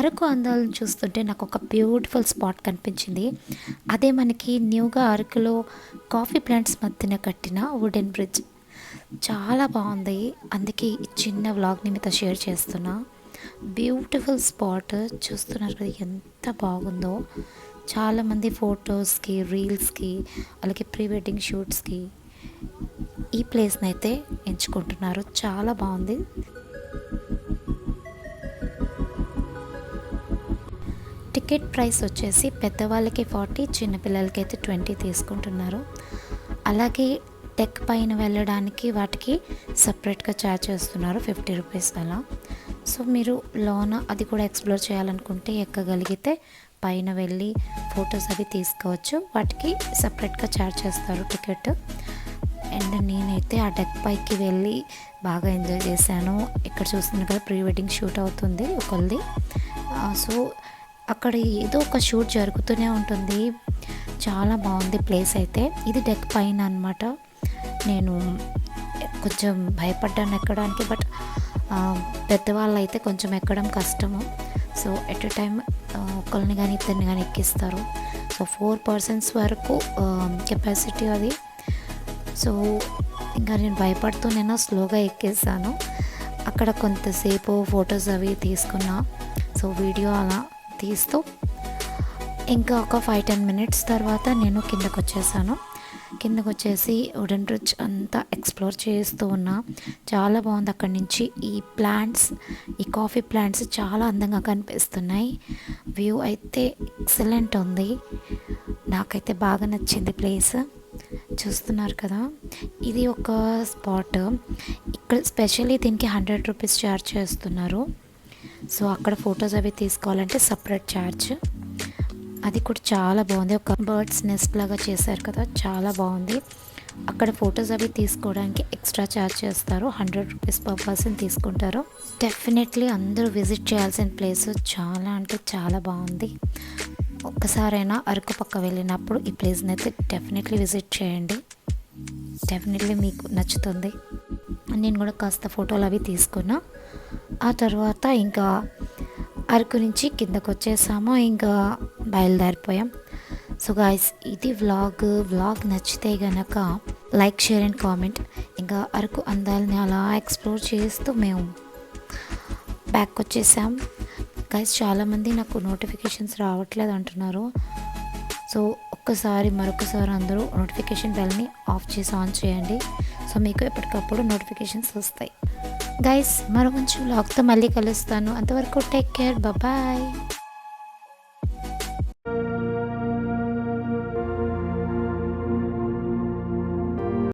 అరకు అందాలను చూస్తుంటే నాకు ఒక బ్యూటిఫుల్ స్పాట్ కనిపించింది. అదే మనకి న్యూగా అరకులో కాఫీ ప్లాంట్స్ మధ్యన కట్టిన వుడెన్ బ్రిడ్జ్. చాలా బాగుంది. అందుకే ఈ చిన్న వ్లాగ్ని మీతో షేర్ చేస్తున్నా. బ్యూటిఫుల్ స్పాట్ చూస్తున్నారు కదా ఎంత బాగుందో. చాలామంది ఫొటోస్కి, రీల్స్కి, అలాగే ప్రీ వెడ్డింగ్ షూట్స్కి ఈ ప్లేస్ని అయితే ఎంచుకుంటున్నారు. చాలా బాగుంది. టికెట్ ప్రైస్ వచ్చేసి పెద్దవాళ్ళకి 40, చిన్నపిల్లలకి అయితే 20 తీసుకుంటున్నారు. అలాగే డెక్ పైన వెళ్ళడానికి వాటికి సపరేట్గా ఛార్జ్ చేస్తున్నారు 50 రూపీస్ అలా. సో మీరు లోన అది కూడా ఎక్స్ప్లోర్ చేయాలనుకుంటే ఎక్కగలిగితే పైన వెళ్ళి ఫొటోస్ అవి తీసుకోవచ్చు. వాటికి సపరేట్గా ఛార్జ్ చేస్తారు టికెట్. అండ్ నేనైతే ఆ డెక్ పైకి వెళ్ళి బాగా ఎంజాయ్ చేశాను. ఇక్కడ చూస్తున్నారు కదా ప్రీ వెడ్డింగ్ షూట్ అవుతుంది ఒకరిది. సో అక్కడ ఏదో ఒక షూట్ జరుగుతూనే ఉంటుంది. చాలా బాగుంది ప్లేస్ అయితే. ఇది డెక్ పైన అనమాట. నేను కొంచెం భయపడ్డాను ఎక్కడానికి, బట్ పెద్దవాళ్ళు అయితే కొంచెం ఎక్కడం కష్టము. సో ఎట్ ఎ టైం ఒకరిని కానీ ఇద్దరిని కానీ ఎక్కిస్తారు. సో 4 persons వరకు కెపాసిటీ అది. సో ఇంకా నేను భయపడుతూనైనా స్లోగా ఎక్కేసాను. అక్కడ కొంతసేపు ఫొటోస్ అవి తీసుకున్నా. సో వీడియో అలా తీస్తూ ఇంకా ఒక 5-10 minutes తర్వాత నేను కిందకు వచ్చేసి వుడెన్ బ్రిడ్జ్ అంతా ఎక్స్ప్లోర్ చేస్తూ ఉన్నా. చాలా బాగుంది. అక్కడి నుంచి ఈ ప్లాంట్స్, ఈ కాఫీ ప్లాంట్స్ చాలా అందంగా కనిపిస్తున్నాయి. వ్యూ అయితే ఎక్సలెంట్ ఉంది. నాకైతే బాగా నచ్చింది ప్లేస్. చూస్తున్నారు కదా, ఇది ఒక స్పాట్. ఇక్కడ స్పెషల్లీ దీనికి 100 రూపీస్ ఛార్జ్ చేస్తున్నారు. సో అక్కడ ఫొటోస్ అవి తీసుకోవాలంటే సపరేట్ ఛార్జ్. అది కూడా చాలా బాగుంది. ఒక బర్డ్స్ నెస్ట్ లాగా చేశారు కదా, చాలా బాగుంది. అక్కడ ఫొటోస్ అవి తీసుకోవడానికి ఎక్స్ట్రా ఛార్జ్ చేస్తారు. 100 రూపీస్ per person తీసుకుంటారు. డెఫినెట్లీ అందరూ విజిట్ చేయాల్సిన ప్లేస్. చాలా అంటే చాలా బాగుంది. ఒక్కసారైనా అరకు పక్క వెళ్ళినప్పుడు ఈ ప్లేస్ని అయితే డెఫినెట్లీ విజిట్ చేయండి. డెఫినెట్లీ మీకు నచ్చుతుంది. నేను కూడా కాస్త ఫోటోలు అవి తీసుకున్నా. ఆ తర్వాత ఇంకా అరకు నుంచి కిందకు వచ్చేసాము. ఇంకా బయలుదేరిపోయాం. సో గాయ్స్, ఇది వ్లాగ్ నచ్చితే గనక లైక్, షేర్ అండ్ కామెంట్. ఇంకా అరకు అందాలని అలా ఎక్స్ప్లోర్ చేస్తూ మేము బ్యాక్ వచ్చేసాం. గైస్, చాలామంది నాకు నోటిఫికేషన్స్ రావట్లేదు అంటున్నారు. సో మరొకసారి అందరూ నోటిఫికేషన్ బెల్ని ఆఫ్ చేసి ఆన్ చేయండి. సో మీకు ఎప్పటికప్పుడు నోటిఫికేషన్స్ వస్తాయి. గైస్, మరో మంచి వ్లాగ్తో మళ్ళీ కలుస్తాను. అంతవరకు టేక్ కేర్, బాయ్.